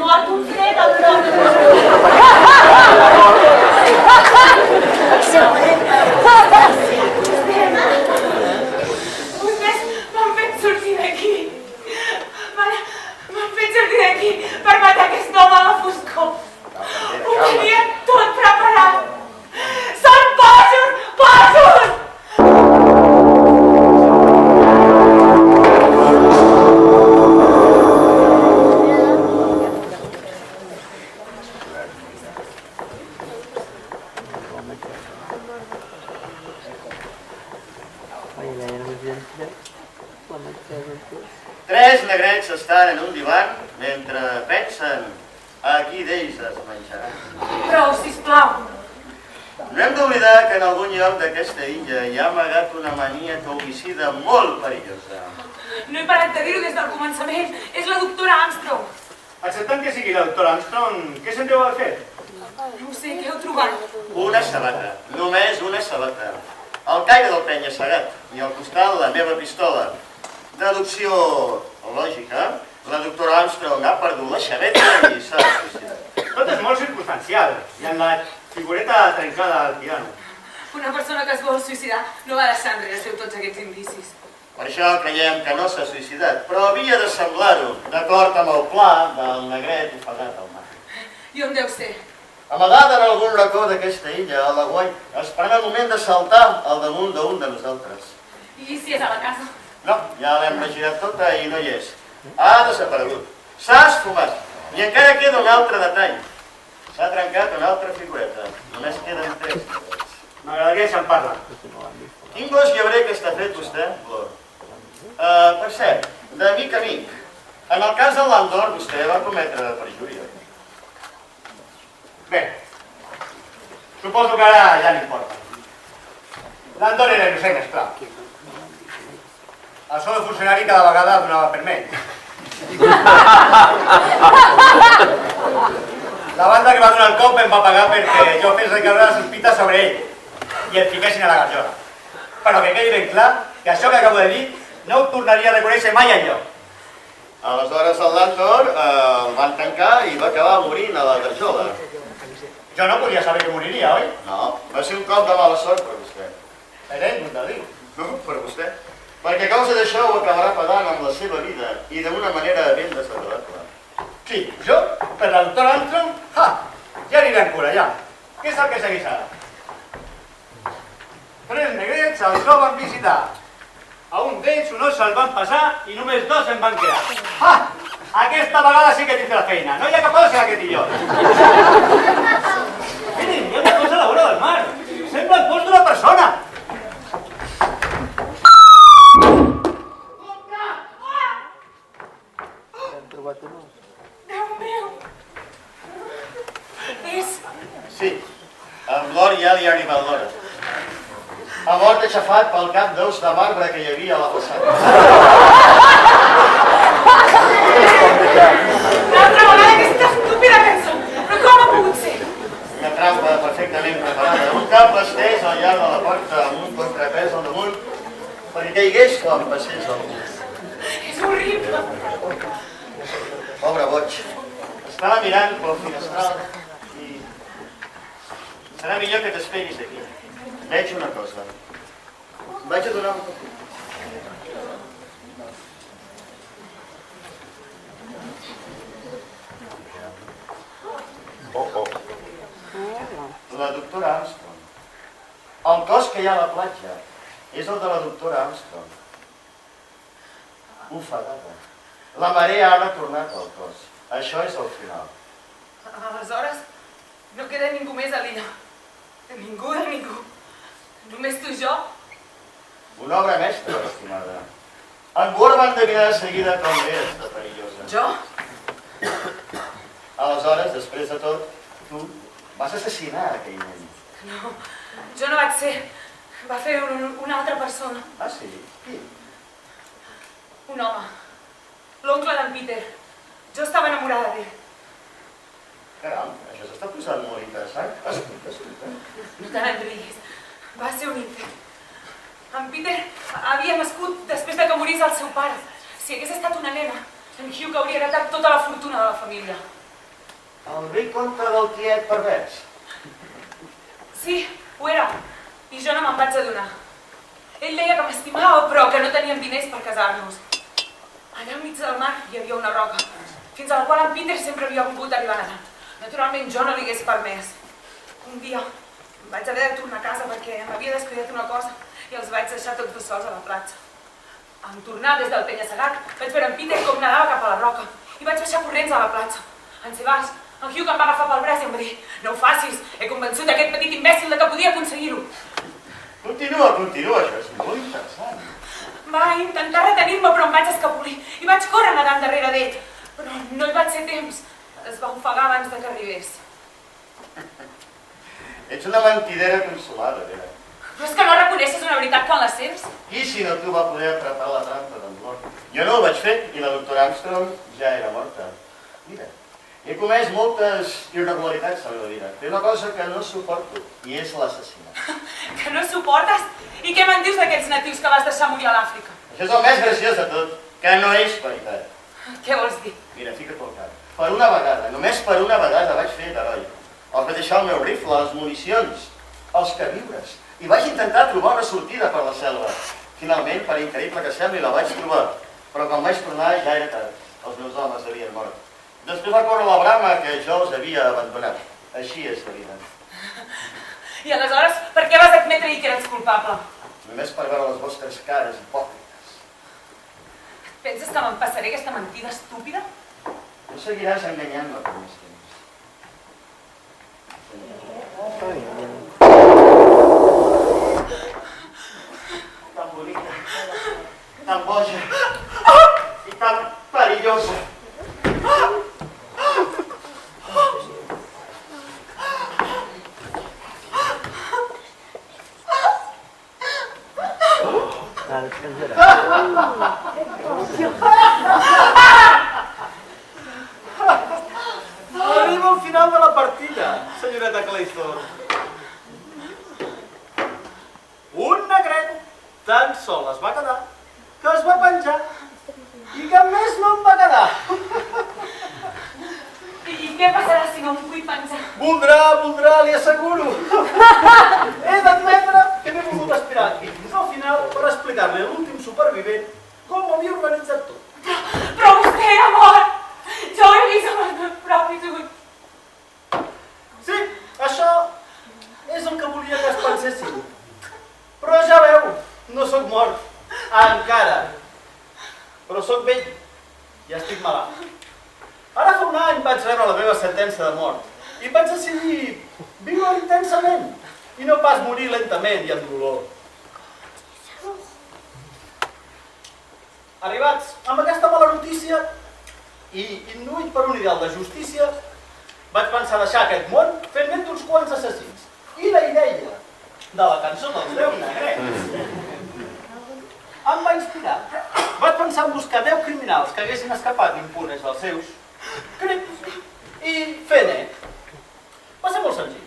mort un fred al brot. Vostès m'han fet sortir d'aquí. M'han fet sortir d'aquí per matar aquest home a la foscor. Ho tenien tot preparat. Són bojos! Bojos! Tres negrets estan en un divan mentre pensen a qui d'ells es menjaran. Prou, sisplau. No hem d'oblidar que en algun lloc d'aquesta illa hi ha amagat una maníaca homicida molt perillosa. No he parat de dir-ho des del començament. És la doctora Armstrong. Acceptant que sigui la doctora Armstrong, què se'n deu haver fet? No ho sé, què heu trobat? Una sabata, només una sabata. Al caire del penya-segat i al costat la meva pistola. Deducció lògica, la doctora Armstrong ha perdut la xaveta i s'ha suïcidat. Tot és molt circumstancial, i en la figureta trencada al piano. Una persona que es vol suïcidar no va deixar enrere seu tots aquests indicis. Per això creiem que no s'ha suïcidat, però havia de semblar-ho, d'acord amb el pla del negret ofegat al mar. I on deu ser? Amagada en algun racó d'aquesta illa, a l'Aguai, esperant el moment de saltar al damunt d'un de nosaltres. I si és a la casa? No, ja l'hem regirat tota i no hi és. Ha desaparegut. S'ha esfumat. I encara queda un altre detall. S'ha trencat una altra figureta. Només queden tres. M'agradaria que se'n parla. Quin gos llebrer que està fet vostè, Flor? Per cert, d'amic a amic. En el cas del Landor, vostè va cometre perjuri. Bé, suposo que ara ja n'importa. L'Andor era innocent, esclar. El sou de funcionari cada vegada donava per menys. La banda que va donar el cop em va pagar perquè jo fes recaure la sospita sobre ell i el fiquessin a la garjola. Però que quedi ben clar que això que acabo de dir no ho tornaria a reconèixer mai enlloc. Aleshores el Landor el van tancar i va acabar morint a la garjola. Jo no podia saber que moriria, oi? No, va ser un cop de mala sort per vostè. Per ell, no t'ho dic. No, per vostè. Perquè a causa d'això ho acabarà pagant amb la seva vida i d'una manera ben desagradable. Sí, jo, per la doctora Armstrong, ja aniré en cura, ja. Què és el que segueix ara? Tres negrets els no van visitar. A un d'ells un os se'l van passar i només dos en van quedar. Aquesta vegada sí que tindrà feina. No hi ha cap cosa aquest i jo. Miren, hi ha una cosa a la vora del mar. Sembla el cos d'una persona. Déu meu! És... Sí, amb l'or ja li ha arribat l'hora. Ha mort aixafat pel cap d'os de marbre que hi havia a la façana. L'altra vegada aquesta estúpida cançó! Però com ha pogut ser? Una trampa perfectament preparada, un cable estès al llarg de la porta amb un contrapès al damunt perquè caigués quan passés al mur. És horrible! Pobre boig. Estava mirant pel finestral i... Serà millor que t'esperis aquí. Veig una cosa. Vaig a donar un cop. La doctora Armstrong. El cos que hi ha a la platja és el de la doctora Armstrong. Ofegada. La marea ha retornat al cos. Això és el final. Aleshores, no queda ningú més a l'illa. Ningú de ningú. Només tu i jo. Una obra mestra, estimada. En Bohr va endevinar de seguida com és de perillosa. Jo? Aleshores, després de tot, tu vas assassinar aquell nen. No, jo no vaig ser. Va fer una altra persona. Ah, sí? Qui? Un home. L'oncle d'en Peter. Jo estava enamorada d'ell. Caram, això s'està posant molt interessant. Escolta, escolta. No te n'enriguis. Va ser un intent. En Peter havia nascut després de que morís el seu pare. Si hagués estat una nena, en Hugh hauria heretat tota la fortuna de la família. El vell conte del tiet pervers. Sí, ho era. I jo no me'n vaig adonar. Ell deia que m'estimava, però que no teníem diners per casar-nos. Allà enmig del mar hi havia una roca, fins a la qual en Peter sempre havia volgut arribar nedant. Naturalment jo no li hagués permès. Un dia em vaig haver de tornar a casa perquè m'havia descuidat una cosa i els vaig deixar tots dos sols a la platja. En tornar des del penya-segat vaig veure en Peter com nedava cap a la roca i vaig baixar corrents a la platja. En Sebas, en Hugh em va agafar pel braç i em va dir: no ho facis, he convençut aquest petit imbècil de que podia aconseguir-ho. Continua, això és molt interessant. Va intentar retenir-me, però em vaig escapolir i vaig córrer nedant darrere d'ell. Però no hi vaig ser temps. Es va ofegar abans de que arribés. Ets una mentidera consolada, Vera. Però és que no reconeixes una veritat quan la sents? Qui si no tu va poder atrapar la trampa d'en mort? Jo no ho vaig fer i la doctora Armstrong ja era morta. Mira, he comès moltes irregularitats a la vida. Té una cosa que no suporto i és l'assassinat. Que no suportes? I què me'n dius d'aquells natius que vas deixar morir a l'Àfrica? Això és el més graciós de tot, que no és veritat. Què vols dir? Mira, fica't pel cap. Per una vegada, només per una vegada vaig fer d'heroi. Els vaig deixar el meu rifle, les municions, els queviures, i vaig intentar trobar una sortida per la selva. Finalment, per increïble que sembli, la vaig trobar, però quan vaig tornar ja era tard. Els meus homes havien mort. Després va córrer la brama que jo els havia abandonat. Així és la vida. I aleshores, per què vas admetre-hi que eres culpable? Només per veure les vostres cares hipòcrites. Penses que me'n passaré aquesta mentida estúpida? Tu seguiràs enganyant-me per més temps. Tan bonica, tan boja i tan perillosa. Arriba al final de la partida, senyoreta Claythorne. Un negret tan sol es va quedar que es va penjar i que més no en va quedar. I què passarà si no em vull penjar? Voldrà, li asseguro. He d'admetre que m'he volgut esperar aquí fins al final per explicar-li a l'últim supervivent com ho havia organitzat tot. Però vostè era mort! Jo ho he vist amb els meus propis ulls. Sí, això és el que volia que es pensessin. Però ja veu, no sóc mort. Encara. Però sóc vell i estic malalt. Ara fa un any vaig rebre la meva sentència de mort i vaig decidir viure intensament i no pas morir lentament i amb dolor. Arribats amb aquesta mala notícia i induït per un ideal de justícia, vaig pensar deixar aquest món fent net d'uns quants assassins. I la idea de la cançó dels 10 negrets em va inspirar. Vaig pensar en buscar 10 criminals que haguessin escapat impunes dels seus crims i fer net. Va ser molt senzill.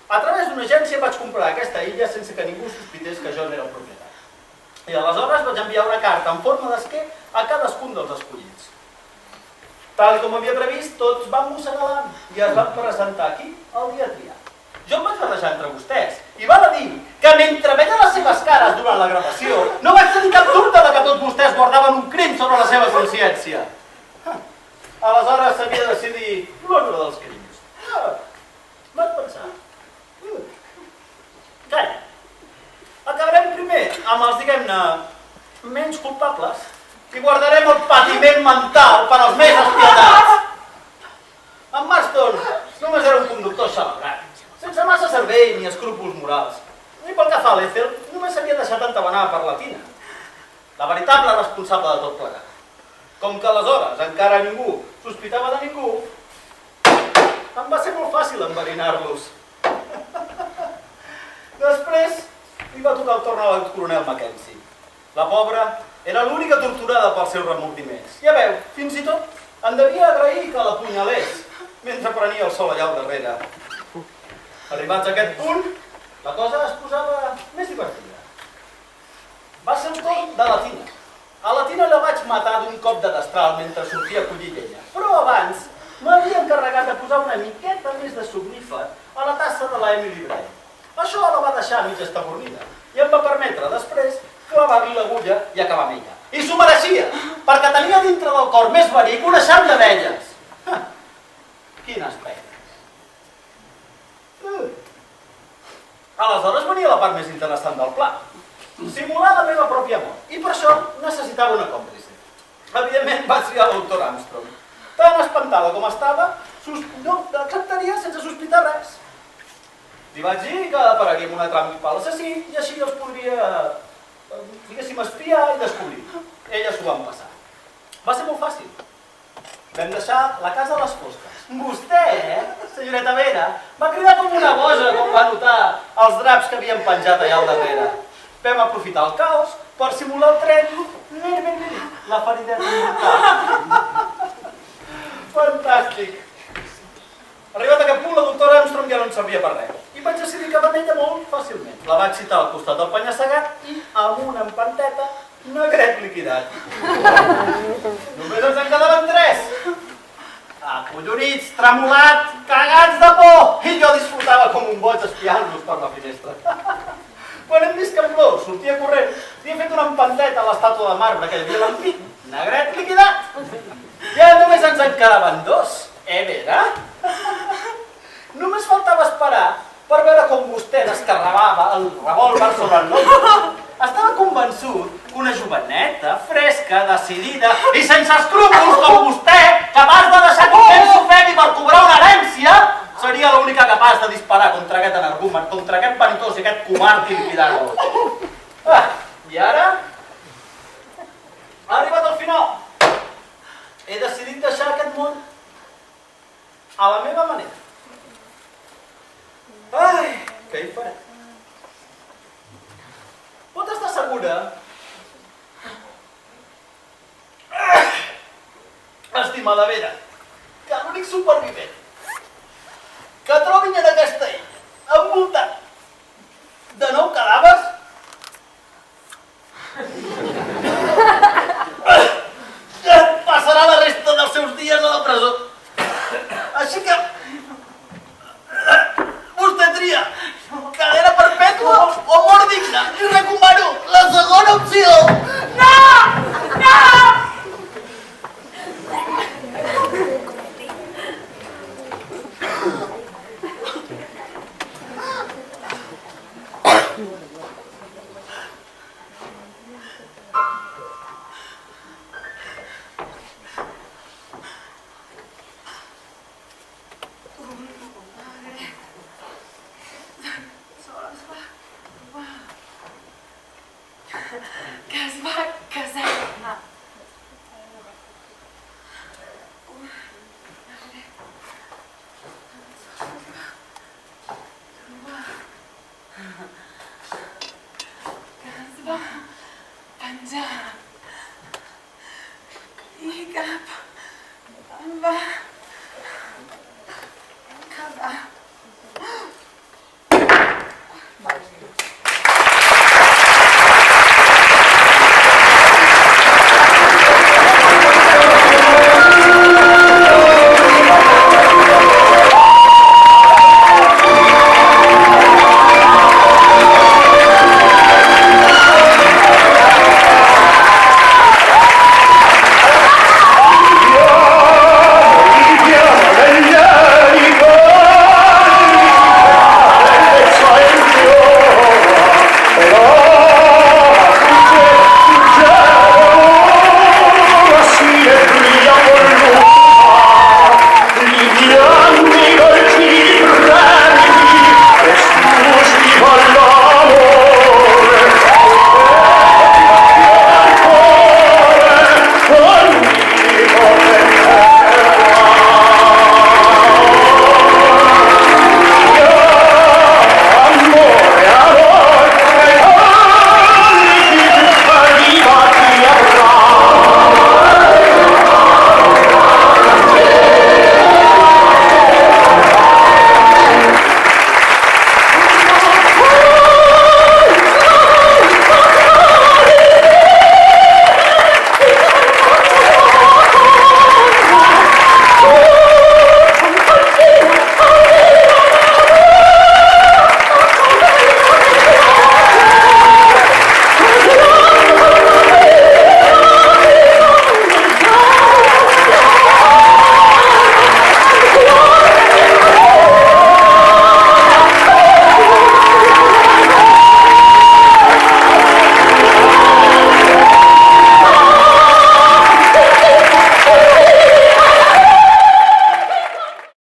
A través d'una agència vaig comprar aquesta illa sense que ningú sospités que jo n'era el propietari. I aleshores vaig enviar una carta en forma d'esquer a cadascun dels escollits. Tal com havia previst, tots van mossegar l'am i es van presentar aquí el dia triat. Jo em vaig barrejar entre vostès i val a dir que mentre veia les seves cares durant la gravació no vaig tenir cap dubte de que tots vostès guardaven un crim sobre la seva consciència. Aleshores s'havia de decidir l'ordre dels crims. Vaig pensar. Calla. Acabarem primer amb els, diguem-ne, menys culpables i guardarem el patiment mental per als més espietats. En Marston només era un conductor celebrat, sense massa cervell ni escrúpols morals. I pel que fa a l'Ethel, només s'havia deixat entabanar per la Tina, la veritable responsable de tot plegat. Com que aleshores encara ningú sospitava de ningú, em va ser molt fàcil enverinar-los. Després li va tocar el torn al coronel Mackenzie. La pobra era l'única torturada pels seus remordiments. Ja veu, fins i tot em devia agrair que l'apunyalés mentre prenia el sol allà al darrere. Arribats a aquest punt, la cosa es posava més divertida. Va ser el torn de la Tina. A la Tina la vaig matar d'un cop de destral mentre sortia a collir llenya. Però abans m'havia encarregat encarregat de posar una miqueta més de somnífer a la tassa de la Emily Bray. Això la va deixar mig estabornida i em va permetre després clavar-li l'agulla i acabar amb ella. I s'ho mereixia, perquè tenia dintre del cor més verí que un eixam d'abelles. Quines peines. Aleshores venia la part més interessant del pla. Simular la meva pròpia mort. I per això necessitava una còmplice. Evidentment va triar el Dr. Armstrong. Tan espantada com estava, no acceptaria sense sospitar res. Li vaig dir que apararia amb una trampa a l'assassí i així els podria, diguéssim, espiar i descobrir. Elles s'ho van passar. Va ser molt fàcil. Vam deixar la casa a les fosques. Vostè, senyoreta Vera, va cridar com una boja quan va notar els draps que havien penjat allà al darrere. Vam aprofitar el caos per simular el tren. La ferideta mortal. Fantàstic. Arribat a aquest punt, la doctora Armstrong ja no en servia per res. I vaig decidir que amb ella molt fàcilment. La vaig citar al costat del penya-segat i amb una empanteta negret liquidat. Només ens en quedaven 3. Acollonits, tremolat, cagats de por. I jo disfrutava com un boig espiant-los per la finestra. Quan hem vist que en Blor sortia corrent, li he fet una empanteta a l'estàtua de marbre que hi havia a l'ampit, negret liquidat. Ja només ens en quedaven 2, Vera? Només faltava esperar per veure com vostè descarregava el revòlver sobre el noi. Estava convençut que una joveneta, fresca, decidida i sense escrúpols com vostè, capaç de deixar que un nen s'ofegui per cobrar una herència, seria l'única capaç de disparar contra aquest energúmen, contra aquest vanitós i aquest comard i liquidar-lo. I ara? Ha arribat al final. He decidit deixar aquest món a la meva manera. Ai, què hi faré? Pot estar segura, estimada Vera, que l'únic supervivent que trobin en aquesta illa envoltat de 9 cadàvers passarà la resta dels seus dies a la presó. Així que vostè tria cadena perpètua o mort digna. Li recomano la segona opció. No! No! Que es va casar. Que es va penjar. I cap va